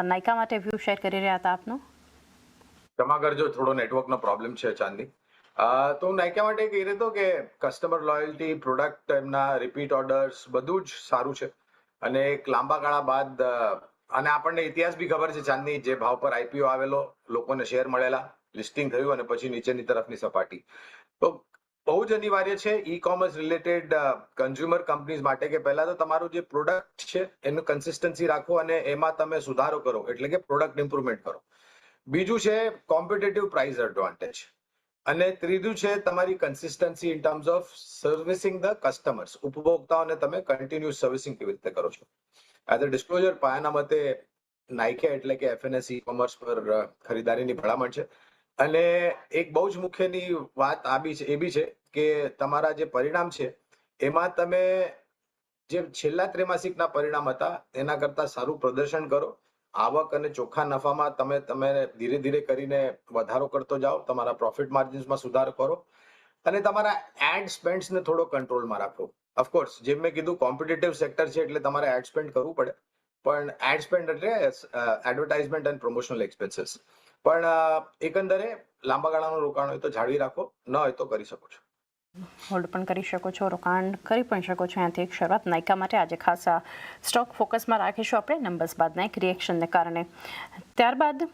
નાયકા માટે view share કરી રહ્યા હતા આપનો. ક્ષમા કરજો, થોડો નેટવર્કનો પ્રોબ્લેમ છે ચાંદની. તો હું નાયકા માટે કહી રહ્યો હતો કે કસ્ટમર લોયલ્ટી, પ્રોડક્ટ, એમના રિપીટ ઓર્ડર્સ બધું જ સારું છે અને એક લાંબા ગાળા બાદ અને આપણને ઇતિહાસ બી ખબર છે ચાંદની, જે ભાવ પર આઈપીઓ આવેલો, લોકોને શેર મળેલા, લિસ્ટિંગ થયું અને પછી નીચેની તરફની સપાટી. તો બહુ જ અનિવાર્ય છે e commerce related consumer companies માટે કે પહેલા તો તમારું જે પ્રોડક્ટ છે એનું કન્સિસ્ટન્સી રાખો અને એમાં તમે સુધારો કરો, એટલે કે પ્રોડક્ટ ઇમ્પ્રુવમેન્ટ કરો. બીજું છે કોમ્પિટિટિવ પ્રાઇસ એડવાન્ટેજ અને ત્રીજું છે તમારી consistency in terms of servicing the customers. ઉપભોક્તાઓને તમે કન્ટિન્યુઅસ સર્વિસિંગ કેવી રીતે કરો છો. એઝ અ ડિસ્ક્લોઝર, પાયાના મતે નાઇકા એટલે કે એફએનએસ ઈ કોમર્સ પર ખરીદારીની ભલામણ છે અને એક બહુ જ મુખ્યની વાત એ બી છે કે તમારા જે પરિણામ છે એમાં તમે જે છેલ્લા ત્રૈમાસિકના પરિણામ હતા એના કરતા સારું પ્રદર્શન કરો. આવક અને ચોખ્ખા નફામાં તમે ધીરે ધીરે કરીને વધારો કરતો જાઓ, તમારા પ્રોફિટ માર્જિન્સમાં સુધારો કરો અને તમારા એડ સ્પેન્ડ્સને થોડો કંટ્રોલમાં રાખો. ઓફકોર્સ, જેમ મેં કીધું, કોમ્પિટિટિવ સેક્ટર છે એટલે તમારે એડ સ્પેન્ડ કરવું પડે, પણ એડ સ્પેન્ડ એટલે એડવર્ટાઇઝમેન્ટ એન્ડ પ્રોમોશનલ એક્સપેન્સીસ. પણ એકંદરે લાંબા ગાળાનું રોકાણ હોય તો જાળવી રાખો, ન હોય તો કરી શકો છો. હોલ્ડ પણ કરી શકો છો, રોકાણ કરી પણ શકો છો. અહીંયાથી એક શરૂઆત નાયકા માટે આજે ખાસ સ્ટોક ફોકસમાં રાખીશું આપણે નંબર્સ બાદના એક રિએક્શનને કારણે. ત્યારબાદ